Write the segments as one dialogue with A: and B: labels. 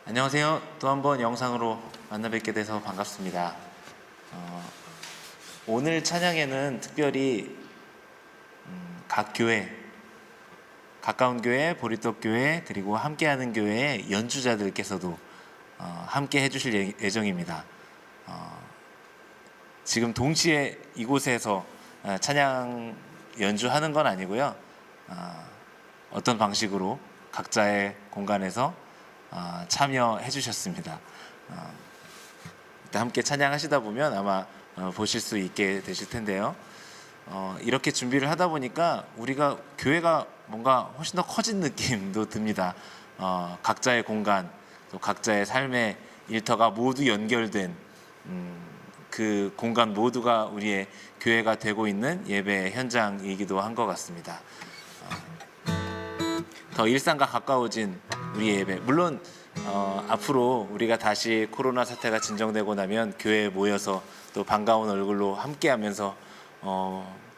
A: 안녕하세요. 또 한 번 영상으로 만나 뵙게 돼서 반갑습니다. 오늘 찬양에는 특별히 각 교회, 가까운 교회, 보리떡 교회, 그리고 함께하는 교회의 연주자들께서도 함께 해주실 예정입니다. 지금 동시에 이곳에서 찬양 연주하는 건 아니고요. 어떤 방식으로 각자의 공간에서 참여해 주셨습니다. 함께 찬양하시다 보면 아마 보실 수 있게 되실 텐데요. 이렇게 준비를 하다 보니까 우리가 교회가 뭔가 훨씬 더 커진 느낌도 듭니다. 각자의 공간, 또 각자의 삶의 일터가 모두 연결된 그 공간 모두가 우리의 교회가 되고 있는 예배 현장이기도 한 것 같습니다. 더 일상과 가까워진 우리의 예배. 물론 앞으로 우리가 다시 코로나 사태가 진정되고 나면 교회에 모여서 또 반가운 얼굴로 함께하면서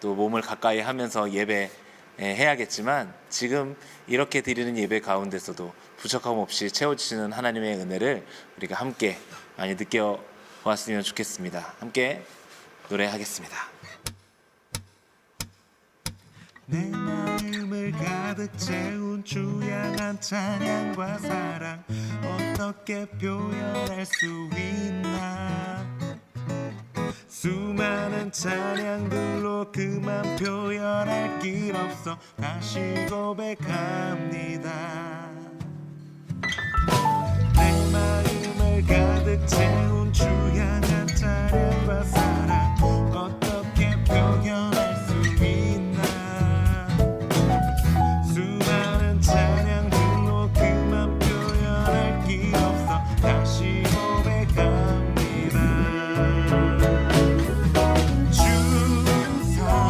A: 또 몸을 가까이 하면서 예배 해야겠지만, 지금 이렇게 드리는 예배 가운데서도 부족함 없이 채워주시는 하나님의 은혜를 우리가 함께 많이 느껴보았으면 좋겠습니다. 함께 노래하겠습니다.
B: 내 마음을 가득 채운 주양한 찬양과 사랑, 어떻게 표현할 수 있나. 수많은 찬양들로 그만 표현할 길 없어 다시 고백합니다. 내 마음을 가득 채운 주양한 찬양과 사랑, 어떻게 표현할 수 있나. 수많은 찬양들로 그만 표현할 길 없어 다시 고백합니다. 주 사랑해요,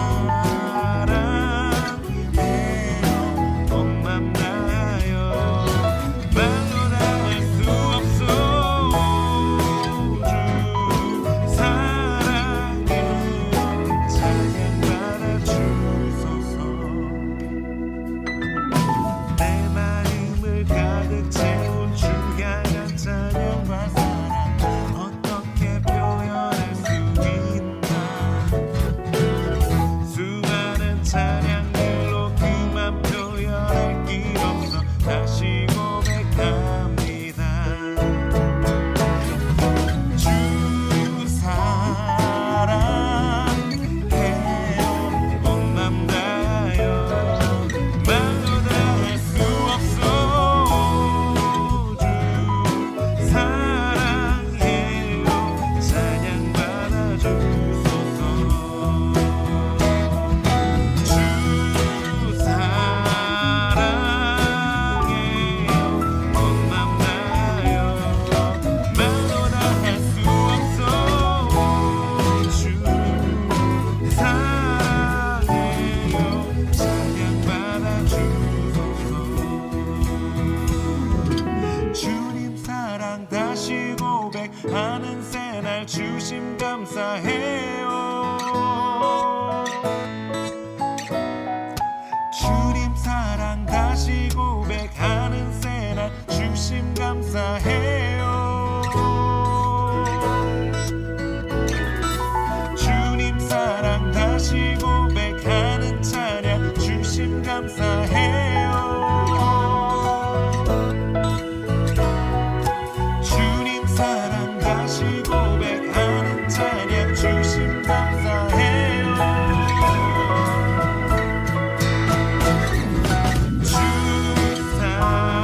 B: 온맘 다하여 말로 다 할 수 없어. 주 사랑해요, 찬양 받아주소서. 내 마음을 가득 채운 주양한 찬양과 사랑, 어떻게 표현할 수 있나. 수많은 찬양들로 그만 표현할 길 없어 다시 고백합니다. 주 사랑해요, 온맘 다하여 말로 다 할 수 없어. 주 사랑해요, 찬양 받아주소서. 주 사랑해요, 온맘 다하여 말로 다 할 수 없어. 주 사랑해요, 찬양 받아주소서. 주님 사랑 다시 고백하는 새날 주심 감사해요. 주님 사랑 다시 고백하는 새날 주심 감사해요. 주님 사랑 다시 고백하는 찬양 주심 감사해요. 주님 사랑 다시 고백하는 찬양 주심 감사해요. 주 사랑해요,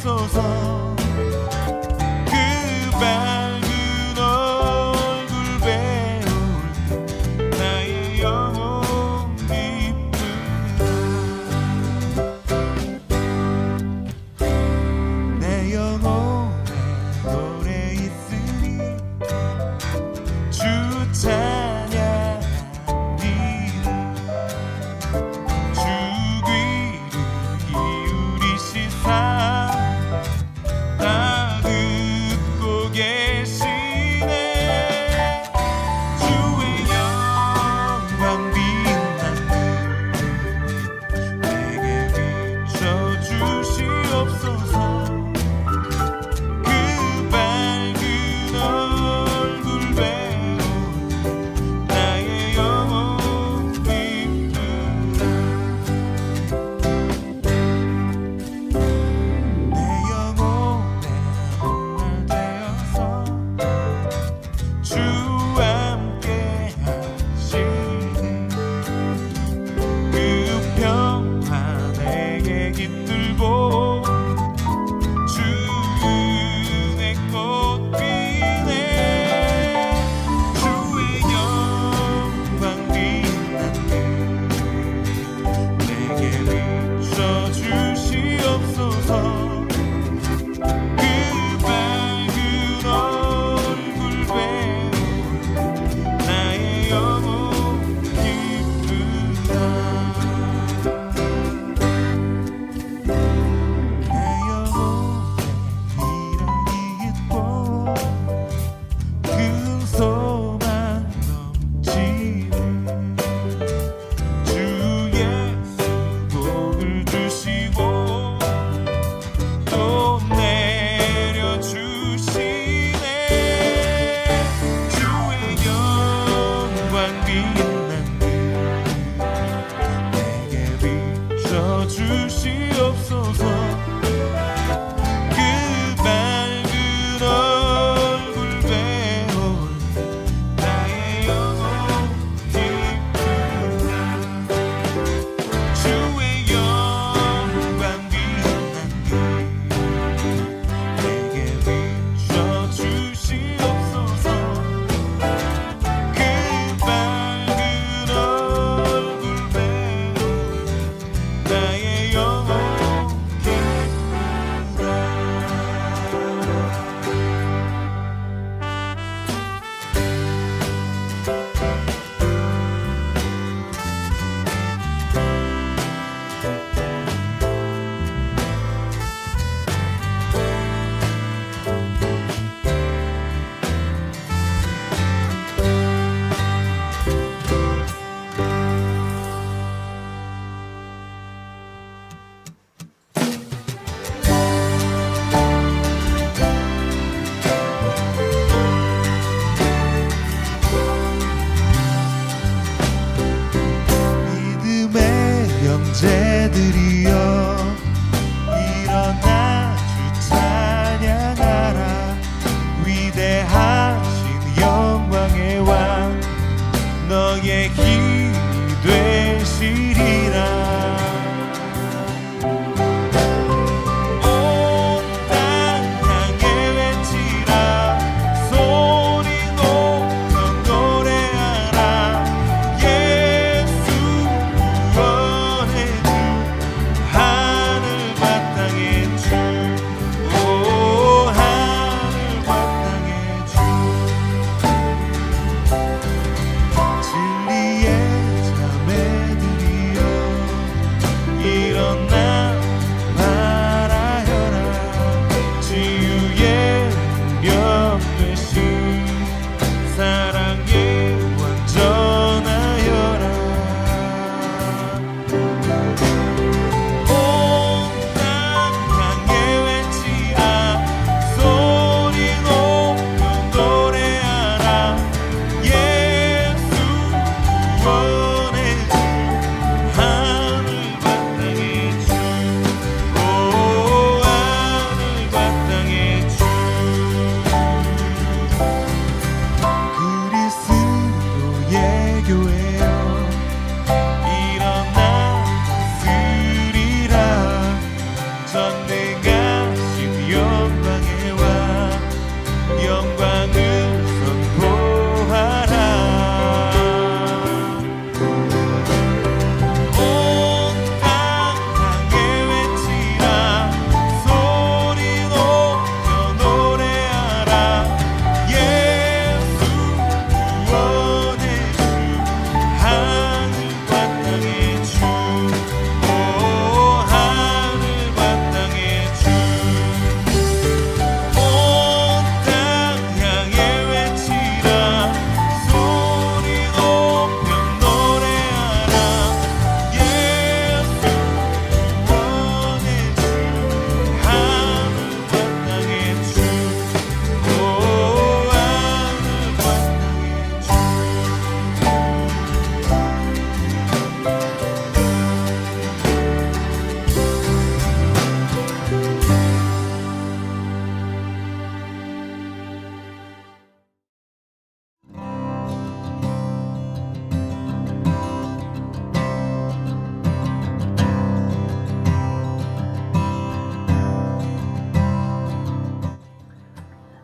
B: 주옵소서. 그 밝은 얼굴 배울 때 나의 영혼 기쁘다. 내 영혼에 노래 있으리 주 찬양하리라. 주 귀를 기울이시사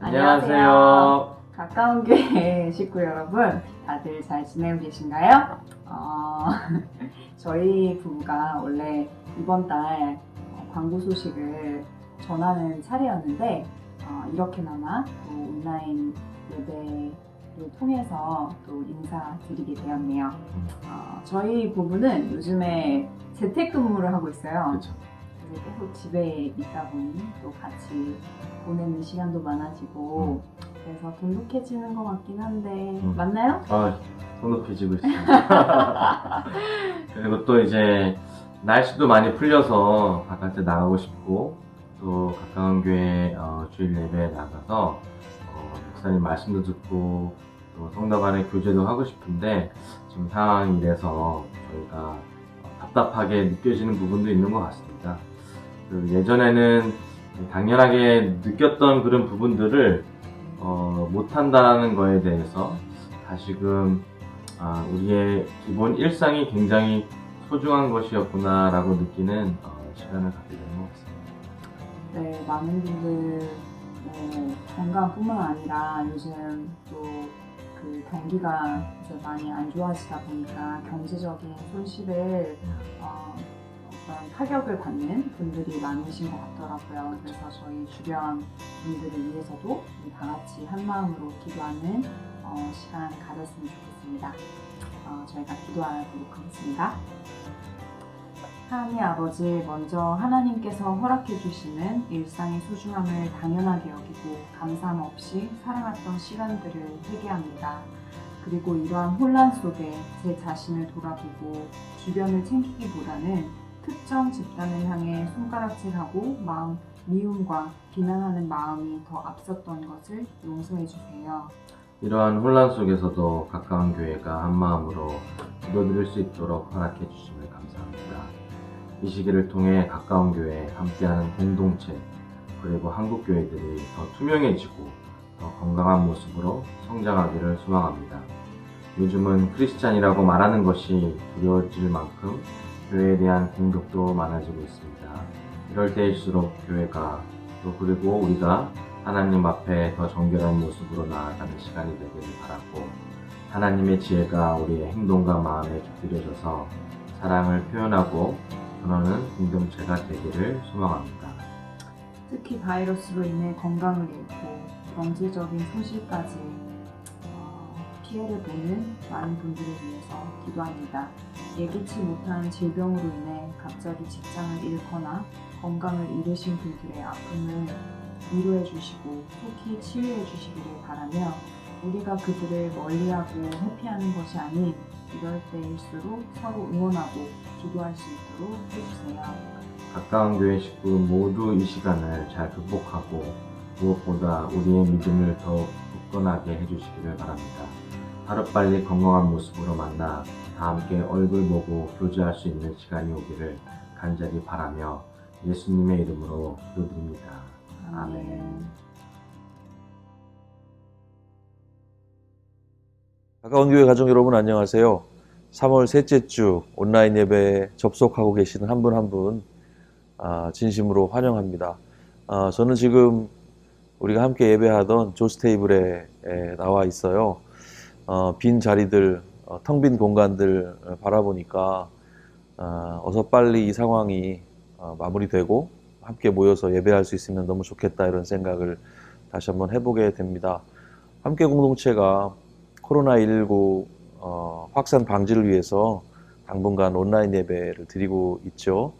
C: 안녕하세요.
D: 가까운 교회 식구 여러분, 다들 잘 지내고 계신가요? 저희 부부가 원래 이번 달 광고 소식을 전하는 차례였는데 이렇게나마 또 온라인 예배를 통해서 또 인사드리게 되었네요. 저희 부부는 요즘에 재택근무를 하고 있어요.
C: 그렇죠.
D: 그래서 계속 집에 있다 보니 또 같이 보내는 시간도 많아지고 그래서 돈독해지는 것 같긴 한데 맞나요?
C: 돈독해지고 있습니다. 그리고 또 이제 날씨도 많이 풀려서 바깥에 나가고 싶고 또 가까운 교회 주일 예배에 나가서 목사님 말씀도 듣고 또 성도 간의 교제도 하고 싶은데 지금 상황이 이래서 저희가 답답하게 느껴지는 부분도 있는 것 같습니다. 예전에는 당연하게 느꼈던 그런 부분들을 못한다는 거에 대해서 다시금 우리의 기본 일상이 굉장히 소중한 것이었구나 라고 느끼는 시간을 갖게 되는 것 같습니다.
D: 네, 많은 분들 건강뿐만 아니라 요즘 또 그 경기가 이제 많이 안 좋아지다 보니까 경제적인 손실을 어떤 타격을 받는 분들이 많으신 것 같더라고요. 그래서 저희 주변 분들을 위해서도 우리 다 같이 한 마음으로 기도하는 시간 가졌으면 좋겠습니다. 저희가 기도하도록 하겠습니다. 하나님 아버지, 먼저 하나님께서 허락해 주시는 일상의 소중함을 당연하게 여기고 감사함 없이 살아갔던 시간들을 회개합니다. 그리고 이러한 혼란 속에 제 자신을 돌아보고 주변을 챙기기보다는 특정 집단을 향해 손가락질하고 미움과 비난하는 마음이 더 앞섰던 것을 용서해 주세요.
C: 이러한 혼란 속에서도 가까운 교회가 한 마음으로 기도드릴 수 있도록 허락해 주심을 감사합니다. 이 시기를 통해 가까운 교회에 함께하는 공동체 그리고 한국 교회들이 더 투명해지고 더 건강한 모습으로 성장하기를 소망합니다. 요즘은 크리스찬이라고 말하는 것이 두려워질 만큼 교회에 대한 공격도 많아지고 있습니다. 이럴 때일수록 교회가 또 그리고 우리가 하나님 앞에 더 정결한 모습으로 나아가는 시간이 되기를 바라고 하나님의 지혜가 우리의 행동과 마음에 깃들여져서 사랑을 표현하고 전하는 공동체가 되기를 소망합니다.
D: 특히 바이러스로 인해 건강을 잃고 경제적인 손실까지 피해를 보는 많은 분들을 위해서 기도합니다. 예기치 못한 질병으로 인해 갑자기 직장을 잃거나 건강을 잃으신 분들의 아픔을 위로해 주시고 속히 치유해 주시기를 바라며 우리가 그들을 멀리하고 회피하는 것이 아닌 이럴 때일수록 서로 응원하고 기도할 수 있도록 해주세요.
C: 가까운 교회 식구 모두 이 시간을 잘 극복하고 무엇보다 우리의 믿음을 더 굳건하게 해주시기를 바랍니다. 하루빨리 건강한 모습으로 만나 다 함께 얼굴 보고 교제할 수 있는 시간이 오기를 간절히 바라며 예수님의 이름으로 기도드립니다. 아멘.
E: 가까운 교회 가족 여러분 안녕하세요. 3월 셋째 주 온라인 예배에 접속하고 계시는 한 분 한 분 진심으로 환영합니다. 저는 지금 우리가 함께 예배하던 조스 테이블에 나와 있어요. 빈 자리들, 텅 빈 공간들 바라보니까 어서 빨리 이 상황이 마무리되고 함께 모여서 예배할 수 있으면 너무 좋겠다 이런 생각을 다시 한번 해보게 됩니다. 함께 공동체가 코로나19 확산 방지를 위해서 당분간 온라인 예배를 드리고 있죠.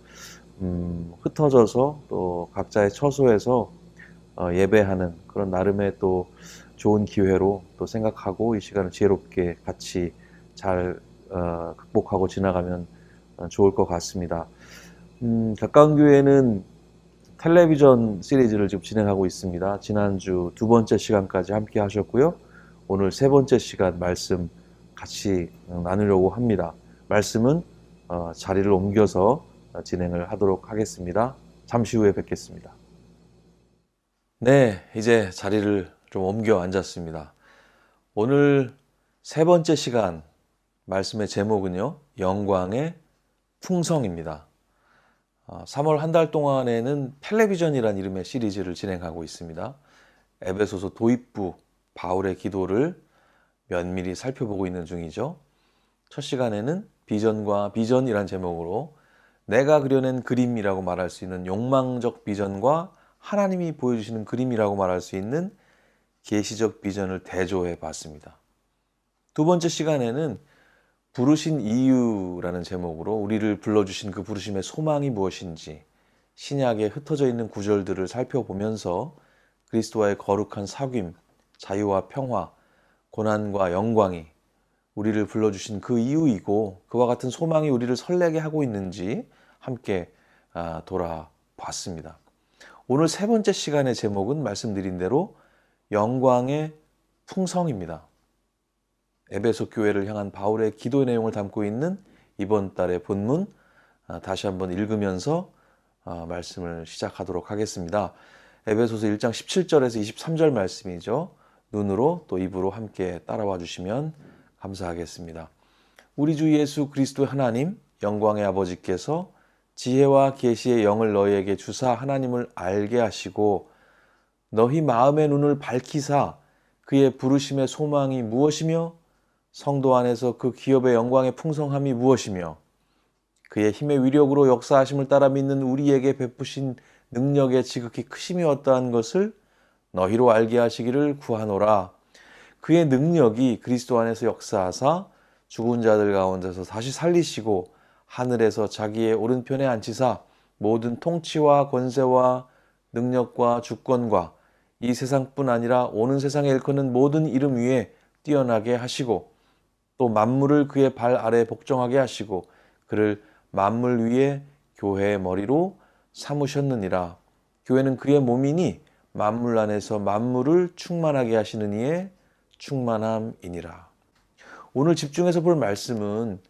E: 흩어져서 또 각자의 처소에서 예배하는 그런 나름의 또 좋은 기회로 또 생각하고 이 시간을 지혜롭게 같이 잘 극복하고 지나가면 좋을 것 같습니다. 가까운 교회는 텔레비전 시리즈를 지금 진행하고 있습니다. 지난주 두 번째 시간까지 함께 하셨고요. 오늘 세 번째 시간 말씀 같이 나누려고 합니다. 말씀은 자리를 옮겨서 진행을 하도록 하겠습니다. 잠시 후에 뵙겠습니다. 네, 이제 자리를 좀 옮겨 앉았습니다. 오늘 세 번째 시간 말씀의 제목은요, 영광의 풍성입니다. 3월 한 달 동안에는 텔레비전이라는 이름의 시리즈를 진행하고 있습니다. 에베소서 도입부 바울의 기도를 면밀히 살펴보고 있는 중이죠. 첫 시간에는 비전과 비전이란 제목으로 내가 그려낸 그림이라고 말할 수 있는 욕망적 비전과 하나님이 보여주시는 그림이라고 말할 수 있는 계시적 비전을 대조해 봤습니다. 두 번째 시간에는 부르신 이유라는 제목으로 우리를 불러주신 그 부르심의 소망이 무엇인지 신약에 흩어져 있는 구절들을 살펴보면서 그리스도와의 거룩한 사귐, 자유와 평화, 고난과 영광이 우리를 불러주신 그 이유이고 그와 같은 소망이 우리를 설레게 하고 있는지 함께 돌아봤습니다. 오늘 세 번째 시간의 제목은 말씀드린 대로 영광의 풍성입니다. 에베소 교회를 향한 바울의 기도 내용을 담고 있는 이번 달의 본문 다시 한번 읽으면서 말씀을 시작하도록 하겠습니다. 에베소서 1장 17절에서 23절 말씀이죠. 눈으로 또 입으로 함께 따라와 주시면 감사하겠습니다. 우리 주 예수 그리스도의 하나님 영광의 아버지께서 지혜와 계시의 영을 너희에게 주사 하나님을 알게 하시고 너희 마음의 눈을 밝히사 그의 부르심의 소망이 무엇이며 성도 안에서 그 기업의 영광의 풍성함이 무엇이며 그의 힘의 위력으로 역사하심을 따라 믿는 우리에게 베푸신 능력의 지극히 크심이 어떠한 것을 너희로 알게 하시기를 구하노라. 그의 능력이 그리스도 안에서 역사하사 죽은 자들 가운데서 다시 살리시고 하늘에서 자기의 오른편에 앉히사 모든 통치와 권세와 능력과 주권과 이 세상뿐 아니라 오는 세상에 일컫는 모든 이름 위에 뛰어나게 하시고 또 만물을 그의 발 아래 복종하게 하시고 그를 만물 위에 교회의 머리로 삼으셨느니라. 교회는 그의 몸이니 만물 안에서 만물을 충만하게 하시는 이의 충만함이니라. 오늘 집중해서 볼 말씀은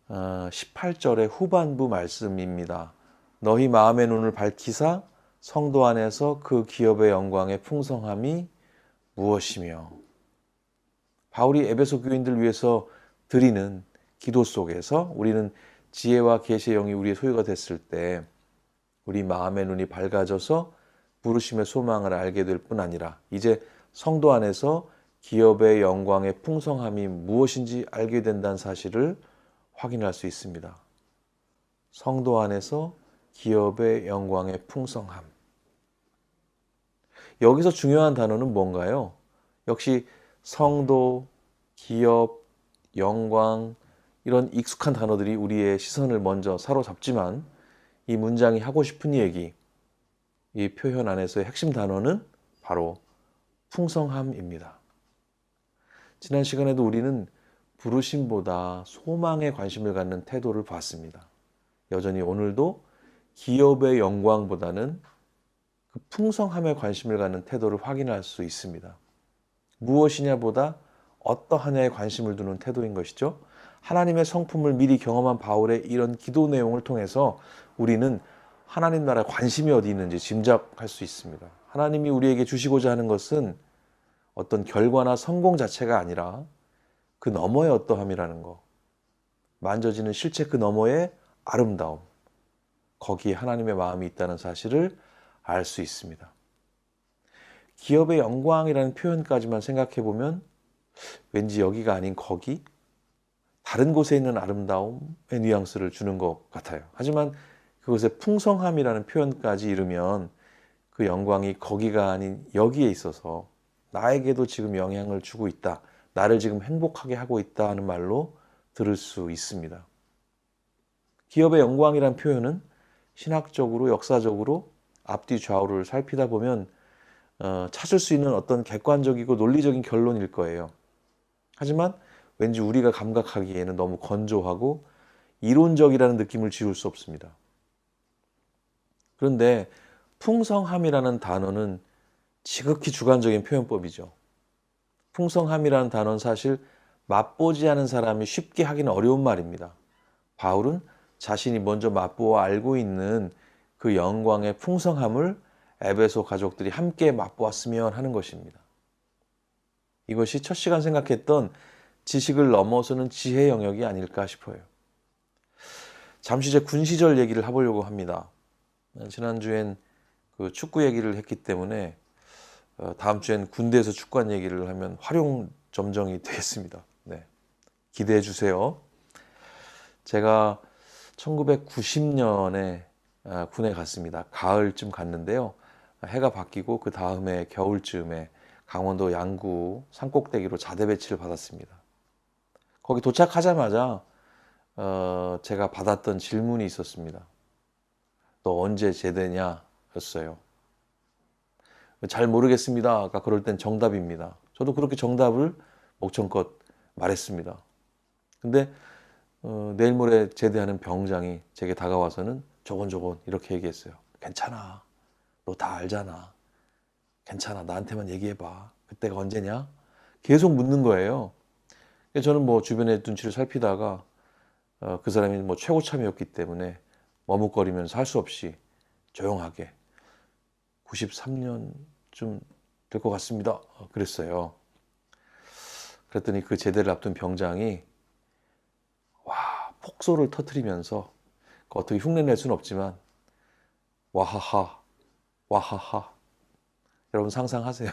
E: 18절의 후반부 말씀입니다. 너희 마음의 눈을 밝히사 성도 안에서 그 기업의 영광의 풍성함이 무엇이며 바울이 에베소 교인들 위해서 드리는 기도 속에서 우리는 지혜와 계시의 영이 우리의 소유가 됐을 때 우리 마음의 눈이 밝아져서 부르심의 소망을 알게 될 뿐 아니라 이제 성도 안에서 기업의 영광의 풍성함이 무엇인지 알게 된다는 사실을 확인할 수 있습니다. 성도 안에서 기업의 영광의 풍성함. 여기서 중요한 단어는 뭔가요? 역시 성도, 기업, 영광 이런 익숙한 단어들이 우리의 시선을 먼저 사로잡지만 이 문장이 하고 싶은 얘기, 이 표현 안에서의 핵심 단어는 바로 풍성함입니다. 지난 시간에도 우리는 부르심보다 소망에 관심을 갖는 태도를 봤습니다. 여전히 오늘도 기업의 영광보다는 그 풍성함에 관심을 갖는 태도를 확인할 수 있습니다. 무엇이냐보다 어떠하냐에 관심을 두는 태도인 것이죠. 하나님의 성품을 미리 경험한 바울의 이런 기도 내용을 통해서 우리는 하나님 나라에 관심이 어디 있는지 짐작할 수 있습니다. 하나님이 우리에게 주시고자 하는 것은 어떤 결과나 성공 자체가 아니라 그 너머의 어떠함이라는 것, 만져지는 실체 그 너머의 아름다움, 거기에 하나님의 마음이 있다는 사실을 알 수 있습니다. 기업의 영광이라는 표현까지만 생각해 보면 왠지 여기가 아닌 거기, 다른 곳에 있는 아름다움의 뉘앙스를 주는 것 같아요. 하지만 그것의 풍성함이라는 표현까지 이르면 그 영광이 거기가 아닌 여기에 있어서 나에게도 지금 영향을 주고 있다, 나를 지금 행복하게 하고 있다 하는 말로 들을 수 있습니다. 기업의 영광이라는 표현은 신학적으로 역사적으로 앞뒤 좌우를 살피다 보면 찾을 수 있는 어떤 객관적이고 논리적인 결론일 거예요. 하지만 왠지 우리가 감각하기에는 너무 건조하고 이론적이라는 느낌을 지울 수 없습니다. 그런데 풍성함이라는 단어는 지극히 주관적인 표현법이죠. 풍성함이라는 단어는 사실 맛보지 않은 사람이 쉽게 하기는 어려운 말입니다. 바울은 자신이 먼저 맛보아 알고 있는 그 영광의 풍성함을 에베소 가족들이 함께 맛보았으면 하는 것입니다. 이것이 첫 시간 생각했던 지식을 넘어서는 지혜 영역이 아닐까 싶어요. 잠시 제 군 시절 얘기를 해보려고 합니다. 지난주엔 그 축구 얘기를 했기 때문에 다음 주엔 군대에서 축구한 얘기를 하면 활용점정이 되겠습니다. 네. 기대해 주세요. 제가 1990년에 군에 갔습니다. 가을쯤 갔는데요. 해가 바뀌고 그 다음에 겨울쯤에 강원도 양구 산꼭대기로 자대 배치를 받았습니다. 거기 도착하자마자 제가 받았던 질문이 있었습니다. 너 언제 제대냐? 였어요. 잘 모르겠습니다. 아까 그럴 땐 정답입니다. 저도 그렇게 정답을 목청껏 말했습니다. 근데 내일 모레 제대하는 병장이 제게 다가와서는 조곤조곤 이렇게 얘기했어요. 괜찮아. 너 다 알잖아. 괜찮아. 나한테만 얘기해봐. 그때가 언제냐? 계속 묻는 거예요. 저는 뭐 주변의 눈치를 살피다가 그 사람이 뭐 최고참이었기 때문에 머뭇거리면서 할 수 없이 조용하게 93년쯤 될 것 같습니다. 그랬어요. 그랬더니 그 제대를 앞둔 병장이 폭소를 터뜨리면서 어떻게 흉내낼 수는 없지만 와하하 와하하 여러분 상상하세요.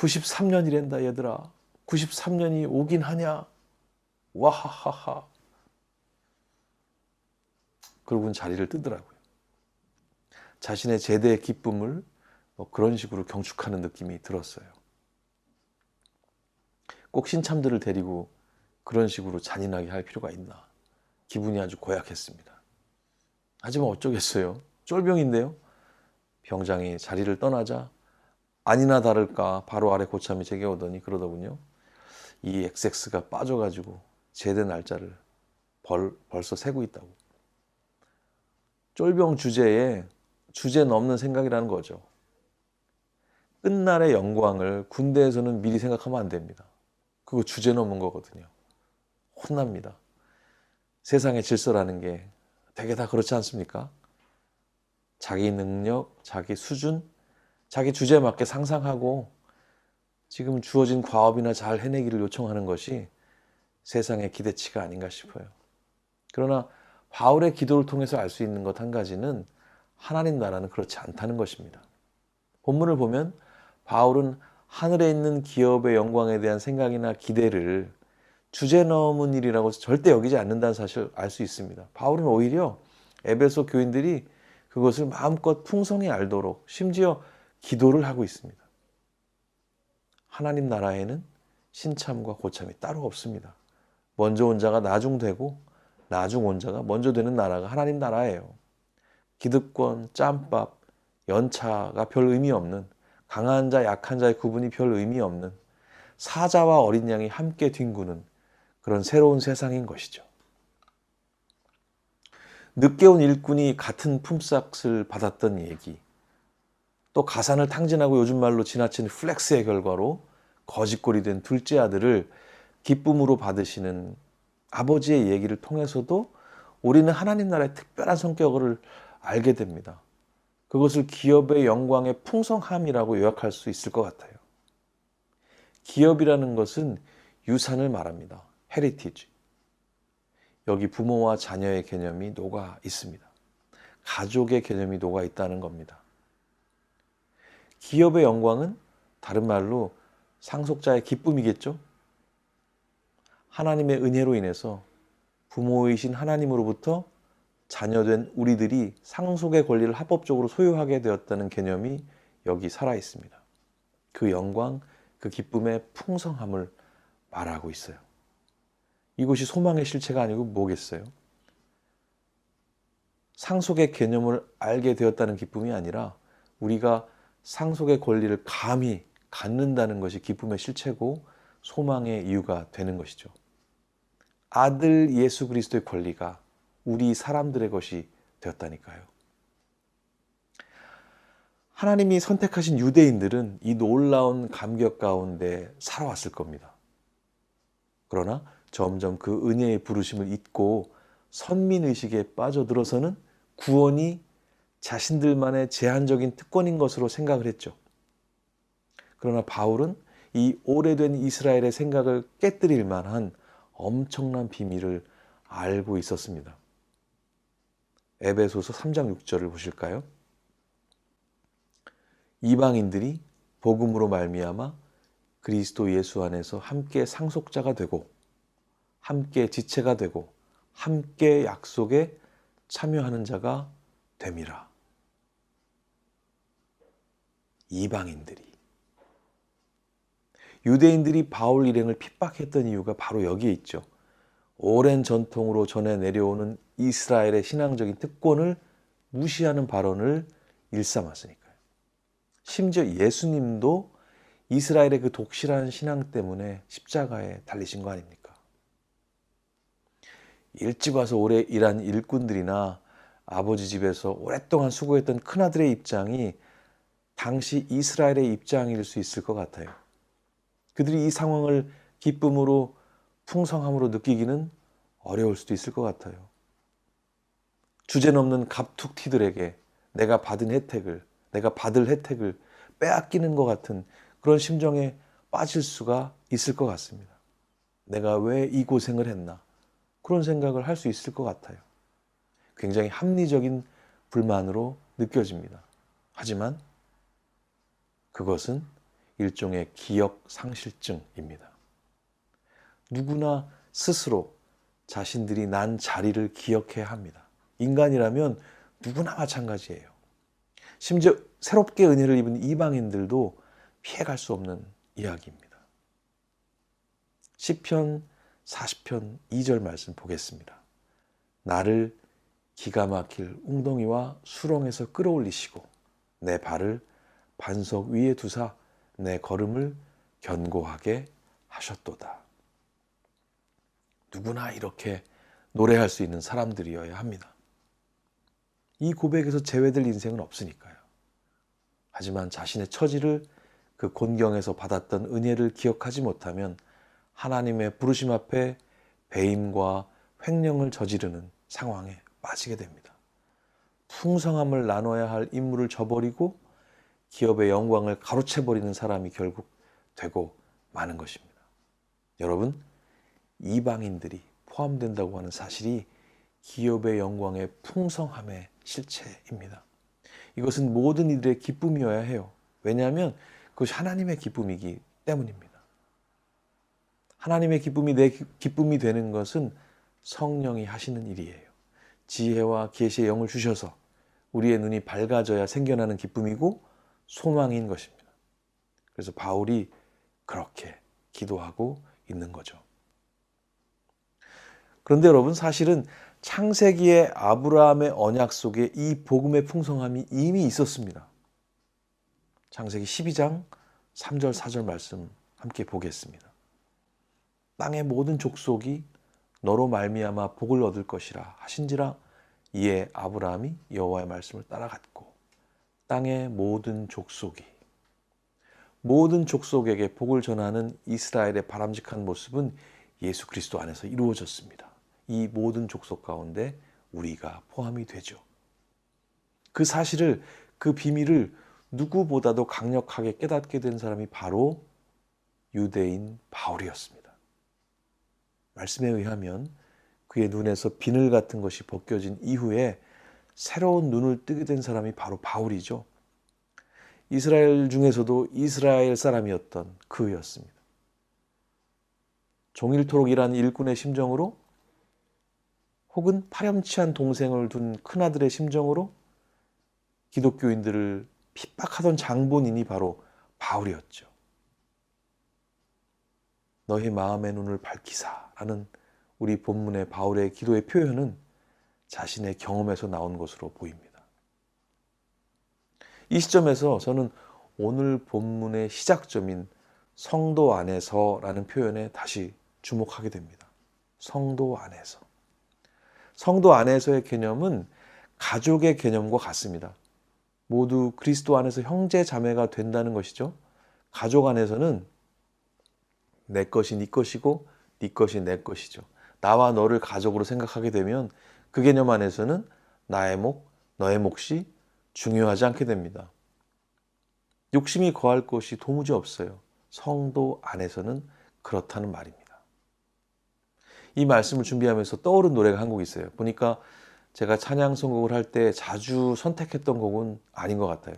E: 93년이란다 얘들아. 93년이 오긴 하냐. 와하하하. 그러고는 자리를 뜨더라고요. 자신의 제대의 기쁨을 그런 식으로 경축하는 느낌이 들었어요. 꼭 신참들을 데리고 그런 식으로 잔인하게 할 필요가 있나. 기분이 아주 고약했습니다. 하지만 어쩌겠어요. 쫄병인데요. 병장이 자리를 떠나자 아니나 다를까 바로 아래 고참이 제게 오더니 그러더군요. 이 XX가 빠져가지고 제대 날짜를 벌써 세고 있다고. 쫄병 주제에 주제 넘는 생각이라는 거죠. 끝날의 영광을 군대에서는 미리 생각하면 안 됩니다. 그거 주제 넘은 거거든요. 혼납니다. 세상의 질서라는 게 되게 다 그렇지 않습니까? 자기 능력, 자기 수준, 자기 주제에 맞게 상상하고 지금 주어진 과업이나 잘 해내기를 요청하는 것이 세상의 기대치가 아닌가 싶어요. 그러나 바울의 기도를 통해서 알 수 있는 것 한 가지는 하나님 나라는 그렇지 않다는 것입니다. 본문을 보면 바울은 하늘에 있는 기업의 영광에 대한 생각이나 기대를 주제 넘은 일이라고 절대 여기지 않는다는 사실을 알 수 있습니다. 바울은 오히려 에베소 교인들이 그것을 마음껏 풍성히 알도록 심지어 기도를 하고 있습니다. 하나님 나라에는 신참과 고참이 따로 없습니다. 먼저 온 자가 나중 되고 나중 온 자가 먼저 되는 나라가 하나님 나라예요. 기득권, 짬밥, 연차가 별 의미 없는, 강한 자, 약한 자의 구분이 별 의미 없는, 사자와 어린 양이 함께 뒹구는 그런 새로운 세상인 것이죠. 늦게 온 일꾼이 같은 품삯을 받았던 얘기, 또 가산을 탕진하고 요즘 말로 지나친 플렉스의 결과로 거짓골이 된 둘째 아들을 기쁨으로 받으시는 아버지의 얘기를 통해서도 우리는 하나님 나라의 특별한 성격을 알게 됩니다. 그것을 기업의 영광의 풍성함이라고 요약할 수 있을 것 같아요. 기업이라는 것은 유산을 말합니다. 헤리티지. 여기 부모와 자녀의 개념이 녹아 있습니다. 가족의 개념이 녹아 있다는 겁니다. 기업의 영광은 다른 말로 상속자의 기쁨이겠죠? 하나님의 은혜로 인해서 부모이신 하나님으로부터 자녀된 우리들이 상속의 권리를 합법적으로 소유하게 되었다는 개념이 여기 살아 있습니다. 그 영광, 그 기쁨의 풍성함을 말하고 있어요. 이것이 소망의 실체가 아니고 뭐겠어요? 상속의 개념을 알게 되었다는 기쁨이 아니라 우리가 상속의 권리를 감히 갖는다는 것이 기쁨의 실체고 소망의 이유가 되는 것이죠. 아들 예수 그리스도의 권리가 우리 사람들의 것이 되었다니까요. 하나님이 선택하신 유대인들은 이 놀라운 감격 가운데 살아왔을 겁니다. 그러나 점점 그 은혜의 부르심을 잊고 선민의식에 빠져들어서는 구원이 자신들만의 제한적인 특권인 것으로 생각을 했죠. 그러나 바울은 이 오래된 이스라엘의 생각을 깨뜨릴 만한 엄청난 비밀을 알고 있었습니다. 에베소서 3장 6절을 보실까요? 이방인들이 복음으로 말미암아 그리스도 예수 안에서 함께 상속자가 되고 함께 지체가 되고 함께 약속에 참여하는 자가 됨이라. 이방인들이. 유대인들이 바울 일행을 핍박했던 이유가 바로 여기에 있죠. 오랜 전통으로 전해 내려오는 이스라엘의 신앙적인 특권을 무시하는 발언을 일삼았으니까요. 심지어 예수님도 이스라엘의 그 독실한 신앙 때문에 십자가에 달리신 거 아닙니까? 일찍 와서 오래 일한 일꾼들이나 아버지 집에서 오랫동안 수고했던 큰아들의 입장이 당시 이스라엘의 입장일 수 있을 것 같아요. 그들이 이 상황을 기쁨으로 풍성함으로 느끼기는 어려울 수도 있을 것 같아요. 주제넘는 갑툭튀들에게 내가 받을 혜택을 빼앗기는 것 같은 그런 심정에 빠질 수가 있을 것 같습니다. 내가 왜 이 고생을 했나? 그런 생각을 할 수 있을 것 같아요. 굉장히 합리적인 불만으로 느껴집니다. 하지만 그것은 일종의 기억 상실증입니다. 누구나 스스로 자신들이 난 자리를 기억해야 합니다. 인간이라면 누구나 마찬가지예요. 심지어 새롭게 은혜를 입은 이방인들도 피해갈 수 없는 이야기입니다. 시편 40편 2절 말씀 보겠습니다. 나를 기가 막힐 웅덩이와 수렁에서 끌어올리시고 내 발을 반석 위에 두사 내 걸음을 견고하게 하셨도다. 누구나 이렇게 노래할 수 있는 사람들이어야 합니다. 이 고백에서 제외될 인생은 없으니까요. 하지만 자신의 처지를 그 곤경에서 받았던 은혜를 기억하지 못하면 하나님의 부르심 앞에 배임과 횡령을 저지르는 상황에 빠지게 됩니다. 풍성함을 나눠야 할 임무를 저버리고 기업의 영광을 가로채버리는 사람이 결국 되고 마는 것입니다. 여러분, 이방인들이 포함된다고 하는 사실이 기업의 영광의 풍성함의 실체입니다. 이것은 모든 이들의 기쁨이어야 해요. 왜냐하면 그것이 하나님의 기쁨이기 때문입니다. 하나님의 기쁨이 내 기쁨이 되는 것은 성령이 하시는 일이에요. 지혜와 계시의 영을 주셔서 우리의 눈이 밝아져야 생겨나는 기쁨이고 소망인 것입니다. 그래서 바울이 그렇게 기도하고 있는 거죠. 그런데 여러분, 사실은 창세기의 아브라함의 언약 속에 이 복음의 풍성함이 이미 있었습니다. 창세기 12장 3절 4절 말씀 함께 보겠습니다. 땅의 모든 족속이 너로 말미암아 복을 얻을 것이라 하신지라 이에 아브라함이 여호와의 말씀을 따라갔고 땅의 모든 족속에게 복을 전하는 이스라엘의 바람직한 모습은 예수 그리스도 안에서 이루어졌습니다. 이 모든 족속 가운데 우리가 포함이 되죠. 그 사실을, 그 비밀을 누구보다도 강력하게 깨닫게 된 사람이 바로 유대인 바울이었습니다. 말씀에 의하면 그의 눈에서 비늘 같은 것이 벗겨진 이후에 새로운 눈을 뜨게 된 사람이 바로 바울이죠. 이스라엘 중에서도 이스라엘 사람이었던 그였습니다. 종일토록 일한 일꾼의 심정으로 혹은 파렴치한 동생을 둔 큰아들의 심정으로 기독교인들을 핍박하던 장본인이 바로 바울이었죠. 너희 마음의 눈을 밝히사라는 우리 본문의 바울의 기도의 표현은 자신의 경험에서 나온 것으로 보입니다. 이 시점에서 저는 오늘 본문의 시작점인 성도 안에서라는 표현에 다시 주목하게 됩니다. 성도 안에서. 성도 안에서의 개념은 가족의 개념과 같습니다. 모두 그리스도 안에서 형제 자매가 된다는 것이죠. 가족 안에서는 내 것이 네 것이고 네 것이 내 것이죠. 나와 너를 가족으로 생각하게 되면 그 개념 안에서는 나의 목, 너의 몫이 중요하지 않게 됩니다. 욕심이 거할 것이 도무지 없어요. 성도 안에서는 그렇다는 말입니다. 이 말씀을 준비하면서 떠오른 노래가 한 곡 있어요. 보니까 제가 찬양 선곡을 할 때 자주 선택했던 곡은 아닌 것 같아요.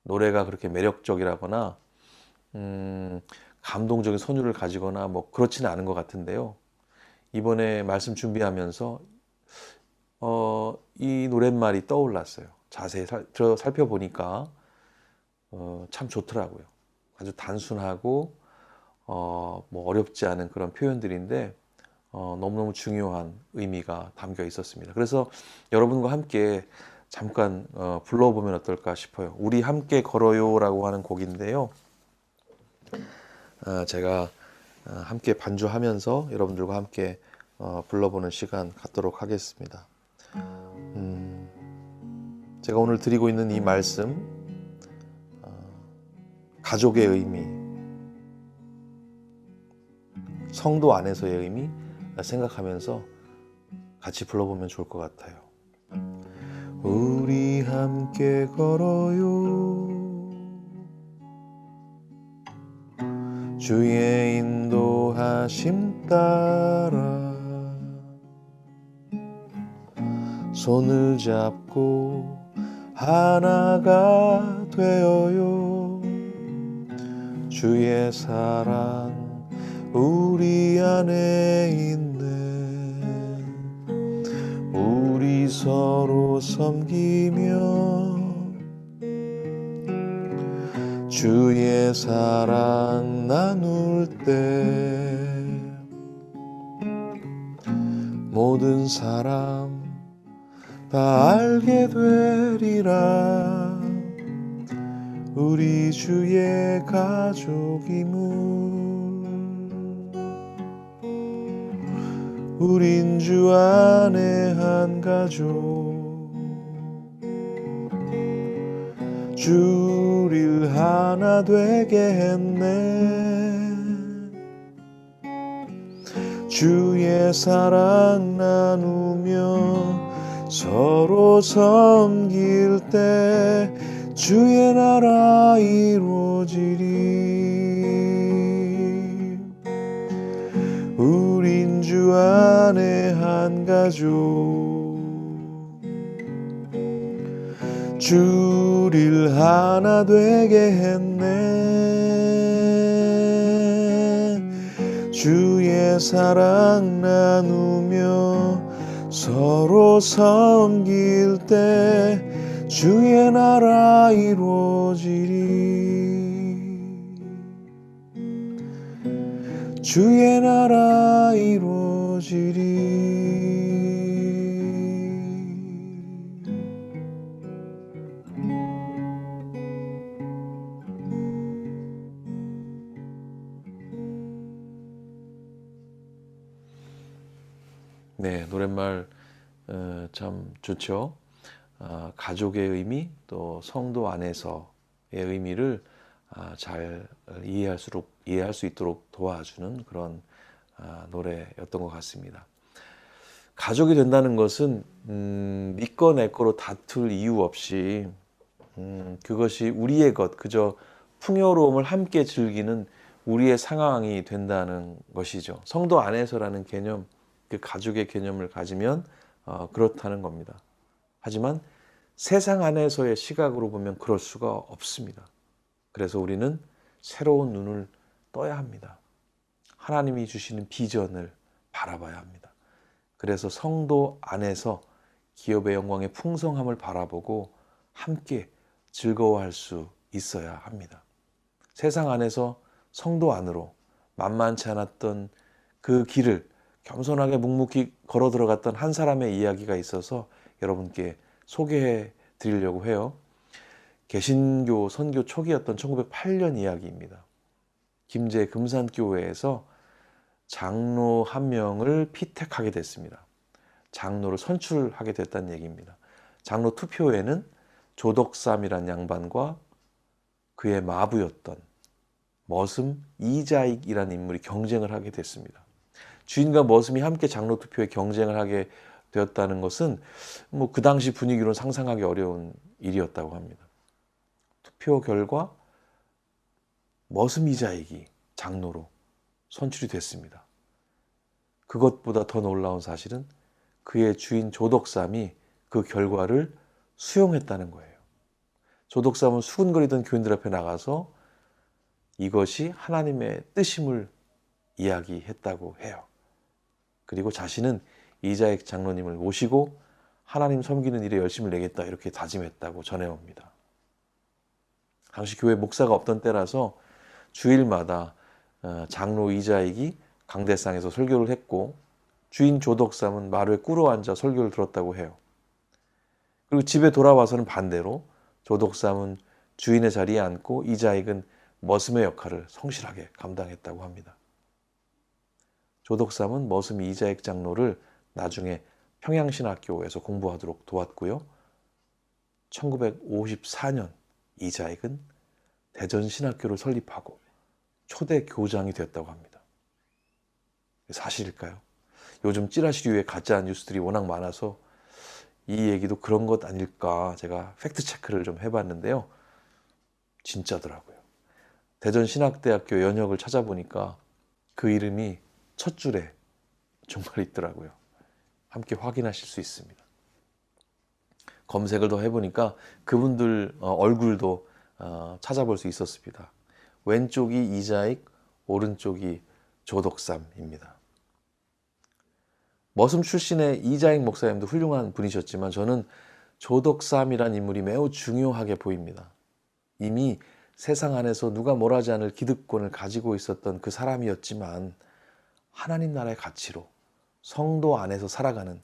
E: 노래가 그렇게 매력적이라거나 감동적인 선율을 가지거나 뭐 그렇지는 않은 것 같은데요. 이번에 말씀 준비하면서 이 노랫말이 떠올랐어요. 자세히 살펴보니까 참 좋더라고요. 아주 단순하고 뭐 어렵지 않은 그런 표현들인데 너무너무 중요한 의미가 담겨 있었습니다. 그래서 여러분과 함께 잠깐 불러보면 어떨까 싶어요. 우리 함께 걸어요라고 하는 곡인데요. 제가 함께 반주하면서 여러분들과 함께 불러보는 시간 갖도록 하겠습니다. 제가 오늘 드리고 있는 이 말씀, 가족의 의미, 성도 안에서의 의미 생각하면서 같이 불러보면 좋을 것 같아요. 우리 함께 걸어요, 주의 인도하심 따라 손을 잡고 하나가 되어요. 주의 사랑 우리 안에 있네. 우리 서로 섬기며 주의 사랑 나눌 때 모든 사람 다 알게 되리라. 우리 주의 가족임을. 우린 주 안에 한 가족. 주를 하나 되게 했네. 주의 사랑 나누며 서로 섬길 때 주의 나라 이루어지리. 우린 주 안에 한 가족. 주를 하나 되게 했네. 주의 사랑 나누며 서로 섬길 때 주의 나라 이루어지리. 주의 나라 이루어지리. 네, 노랫말 참 좋죠. 가족의 의미, 또 성도 안에서의 의미를 잘 이해할 수 있도록 도와주는 그런 노래였던 것 같습니다. 가족이 된다는 것은 니꺼 내꺼로 다툴 이유 없이 그것이 우리의 것, 그저 풍요로움을 함께 즐기는 우리의 상황이 된다는 것이죠. 성도 안에서라는 개념, 그 가족의 개념을 가지면 그렇다는 겁니다. 하지만 세상 안에서의 시각으로 보면 그럴 수가 없습니다. 그래서 우리는 새로운 눈을 떠야 합니다. 하나님이 주시는 비전을 바라봐야 합니다. 그래서 성도 안에서 기업의 영광의 풍성함을 바라보고 함께 즐거워할 수 있어야 합니다. 세상 안에서 성도 안으로 만만치 않았던 그 길을 겸손하게 묵묵히 걸어 들어갔던 한 사람의 이야기가 있어서 여러분께 소개해 드리려고 해요. 개신교 선교 초기였던 1908년 이야기입니다. 김제 금산교회에서 장로 한 명을 피택하게 됐습니다. 장로를 선출하게 됐다는 얘기입니다. 장로 투표에는 조덕삼이란 양반과 그의 마부였던 머슴 이자익이라는 인물이 경쟁을 하게 됐습니다. 주인과 머슴이 함께 장로 투표에 경쟁을 하게 되었다는 것은 뭐 그 당시 분위기로는 상상하기 어려운 일이었다고 합니다. 투표 결과 머슴 이자익이 장로로 선출이 됐습니다. 그것보다 더 놀라운 사실은 그의 주인 조덕삼이 그 결과를 수용했다는 거예요. 조독삼은 수군거리던 교인들 앞에 나가서 이것이 하나님의 뜻임을 이야기했다고 해요. 그리고 자신은 이자익 장로님을 모시고 하나님 섬기는 일에 열심을 내겠다 이렇게 다짐했다고 전해옵니다. 당시 교회 목사가 없던 때라서 주일마다 장로 이자익이 강대상에서 설교를 했고 주인 조덕삼은 마루에 꿇어 앉아 설교를 들었다고 해요. 그리고 집에 돌아와서는 반대로 조덕삼은 주인의 자리에 앉고 이자익은 머슴의 역할을 성실하게 감당했다고 합니다. 조덕삼은 머슴 이자익 장로를 나중에 평양신학교에서 공부하도록 도왔고요. 1954년 이자익은 대전신학교를 설립하고 초대 교장이 되었다고 합니다. 사실일까요? 요즘 찌라시류의 가짜 뉴스들이 워낙 많아서 이 얘기도 그런 것 아닐까 제가 팩트 체크를 좀 해봤는데요. 진짜더라고요. 대전신학대학교 연역을 찾아보니까 그 이름이 첫 줄에 정말 있더라고요. 함께 확인하실 수 있습니다. 검색을 더 해보니까 그분들 얼굴도 찾아볼 수 있었습니다. 왼쪽이 이자익, 오른쪽이 조덕삼입니다. 머슴 출신의 이자익 목사님도 훌륭한 분이셨지만 저는 조덕삼이란 인물이 매우 중요하게 보입니다. 이미 세상 안에서 누가 뭘 하지 않을 기득권을 가지고 있었던 그 사람이었지만 하나님 나라의 가치로 성도 안에서 살아가는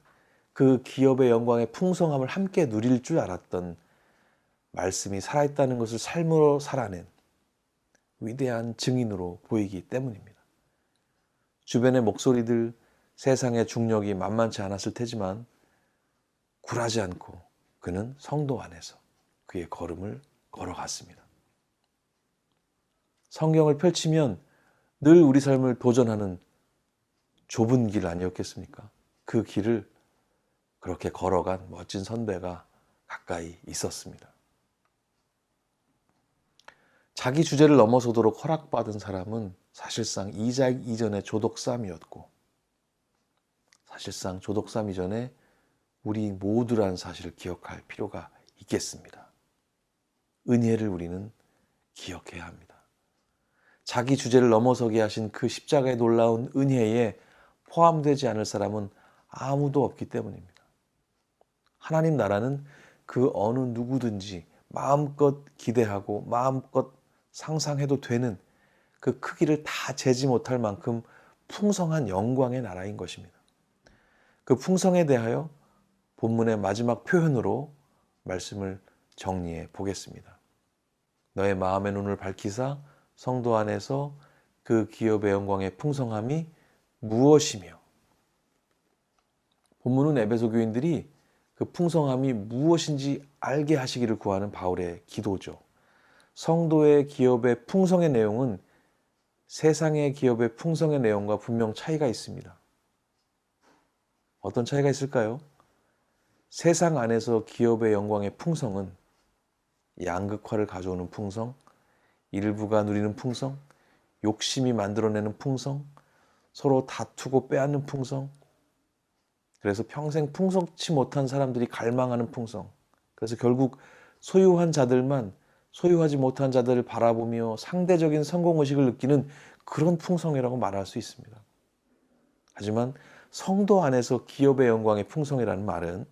E: 그 기업의 영광의 풍성함을 함께 누릴 줄 알았던 말씀이 살아있다는 것을 삶으로 살아낸 위대한 증인으로 보이기 때문입니다. 주변의 목소리들, 세상의 중력이 만만치 않았을 테지만 굴하지 않고 그는 성도 안에서 그의 걸음을 걸어갔습니다. 성경을 펼치면 늘 우리 삶을 도전하는 좁은 길 아니었겠습니까? 그 길을 그렇게 걸어간 멋진 선배가 가까이 있었습니다. 자기 주제를 넘어서도록 허락받은 사람은 사실상 이자익 이전의 조덕삼이었고 사실상 조덕삼 이전에 우리 모두라는 사실을 기억할 필요가 있겠습니다. 은혜를 우리는 기억해야 합니다. 자기 주제를 넘어서게 하신 그 십자가의 놀라운 은혜에 포함되지 않을 사람은 아무도 없기 때문입니다. 하나님 나라는 그 어느 누구든지 마음껏 기대하고 마음껏 상상해도 되는 그 크기를 다 재지 못할 만큼 풍성한 영광의 나라인 것입니다. 그 풍성에 대하여 본문의 마지막 표현으로 말씀을 정리해 보겠습니다. 너의 마음의 눈을 밝히사 성도 안에서 그 기업의 영광의 풍성함이 무엇이며 본문은 에베소 교인들이 그 풍성함이 무엇인지 알게 하시기를 구하는 바울의 기도죠. 성도의 기업의 풍성의 내용은 세상의 기업의 풍성의 내용과 분명 차이가 있습니다. 어떤 차이가 있을까요? 세상 안에서 기업의 영광의 풍성은 양극화를 가져오는 풍성, 일부가 누리는 풍성, 욕심이 만들어내는 풍성, 서로 다투고 빼앗는 풍성, 그래서 평생 풍성치 못한 사람들이 갈망하는 풍성, 그래서 결국 소유한 자들만 소유하지 못한 자들을 바라보며 상대적인 성공의식을 느끼는 그런 풍성이라고 말할 수 있습니다. 하지만 성도 안에서 기업의 영광의 풍성이라는 말은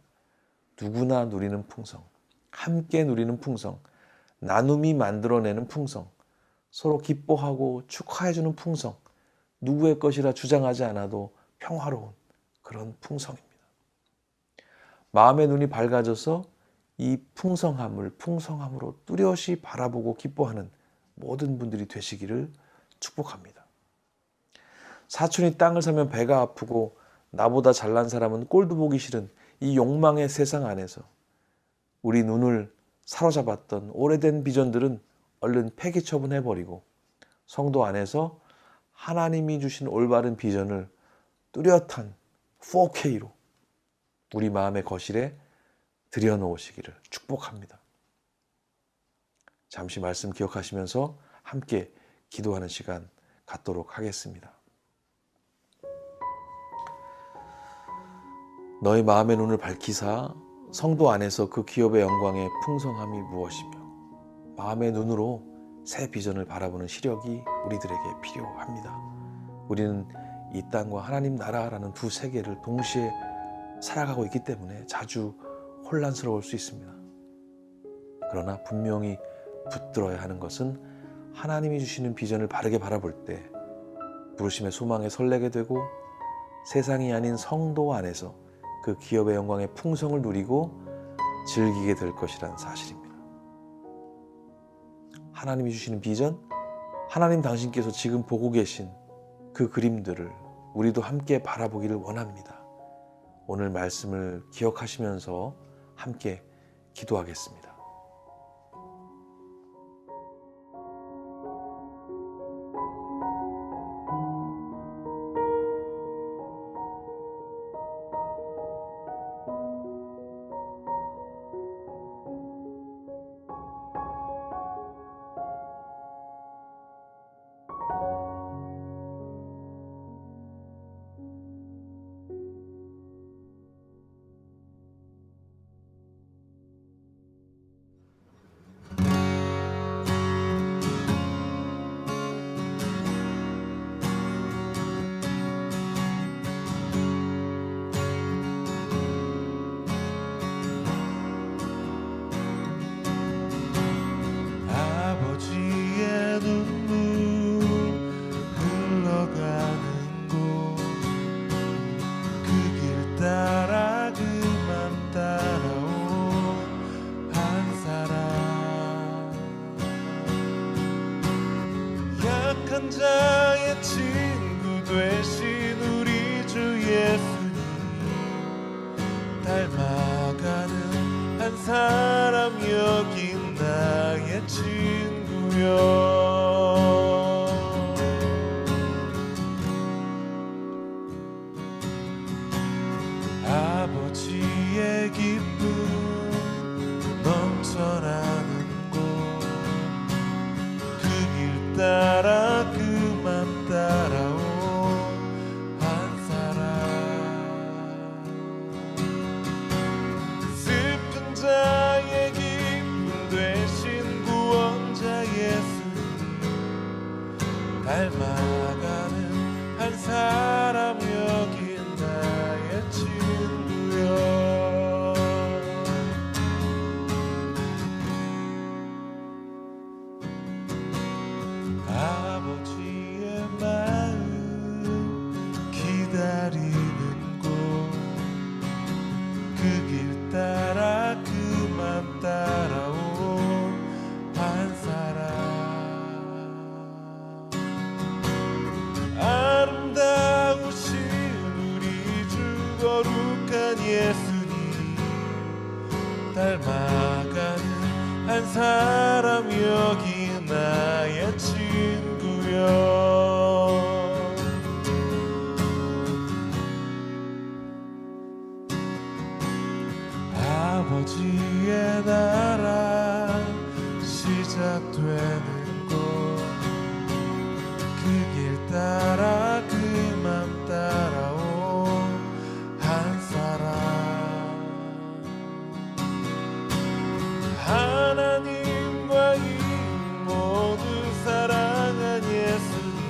E: 누구나 누리는 풍성, 함께 누리는 풍성, 나눔이 만들어내는 풍성, 서로 기뻐하고 축하해주는 풍성, 누구의 것이라 주장하지 않아도 평화로운 그런 풍성입니다. 마음의 눈이 밝아져서 이 풍성함으로 뚜렷이 바라보고 기뻐하는 모든 분들이 되시기를 축복합니다. 사촌이 땅을 사면 배가 아프고 나보다 잘난 사람은 꼴도 보기 싫은 이 욕망의 세상 안에서 우리 눈을 사로잡았던 오래된 비전들은 얼른 폐기 처분해버리고 성도 안에서 하나님이 주신 올바른 비전을 뚜렷한 4K로 우리 마음의 거실에 들여놓으시기를 축복합니다. 잠시 말씀 기억하시면서 함께 기도하는 시간 갖도록 하겠습니다. 너의 마음의 눈을 밝히사 성도 안에서 그 기업의 영광의 풍성함이 무엇이며 마음의 눈으로 새 비전을 바라보는 시력이 우리들에게 필요합니다. 우리는 이 땅과 하나님 나라라는 두 세계를 동시에 살아가고 있기 때문에 자주 혼란스러울 수 있습니다. 그러나 분명히 붙들어야 하는 것은 하나님이 주시는 비전을 바르게 바라볼 때 부르심의 소망에 설레게 되고 세상이 아닌 성도 안에서 그 기업의 영광의 풍성을 누리고 즐기게 될 것이라는 사실입니다. 하나님이 주시는 비전, 하나님 당신께서 지금 보고 계신 그 그림들을 우리도 함께 바라보기를 원합니다. 오늘 말씀을 기억하시면서 함께 기도하겠습니다.
B: 아버지의 눈물 흘러가는 곳 그 길 따라 그만 따라온 한 사람 약한 자의 친구 되신 우리 주 예수님 닮아가는 한 사람 여기 나의 친구여 아버지의 기쁨 넘쳐나는 곳 그 길 따라 그만 따라온 한 사람 슬픈 자의 기쁨 되신 구원자 예수님 닮아가는 한 사람 여기 나의 친구여 아버지의 마음 기다리는 곳 그 길 따라 그만 따라온 한 사람 아름다우신 우리 주 거룩한 예수님 닮아가는 한 사람 여기 나의 친구여 아버지의 나라 시작되는 곳 그 길 따라 그만 따라온 한 사람 하나님과 이 모두 사랑한 예수님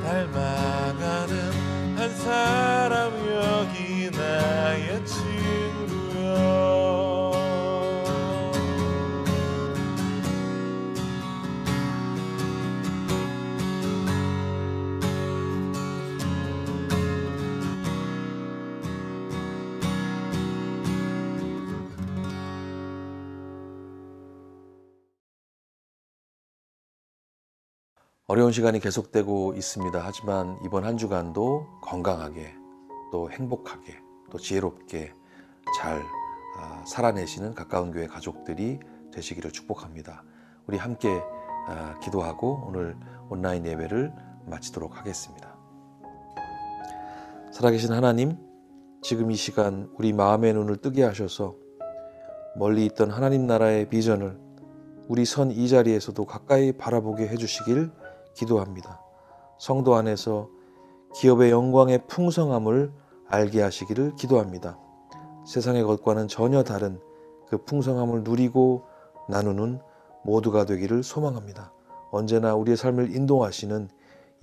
B: 닮아가는 한 사람 여기 나의 친구여
E: 어려운 시간이 계속되고 있습니다. 하지만 이번 한 주간도 건강하게 또 행복하게 또 지혜롭게 잘 살아내시는 가까운 교회 가족들이 되시기를 축복합니다. 우리 함께 기도하고 오늘 온라인 예배를 마치도록 하겠습니다. 살아계신 하나님, 지금 이 시간 우리 마음의 눈을 뜨게 하셔서 멀리 있던 하나님 나라의 비전을 우리 선 이 자리에서도 가까이 바라보게 해주시길 기도합니다. 성도 안에서 기업의 영광의 풍성함을 알게 하시기를 기도합니다. 세상의 것과는 전혀 다른 그 풍성함을 누리고 나누는 모두가 되기를 소망합니다. 언제나 우리의 삶을 인도하시는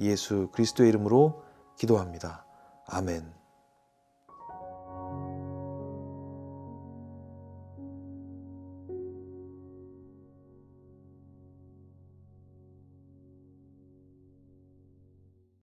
E: 예수 그리스도의 이름으로 기도합니다. 아멘.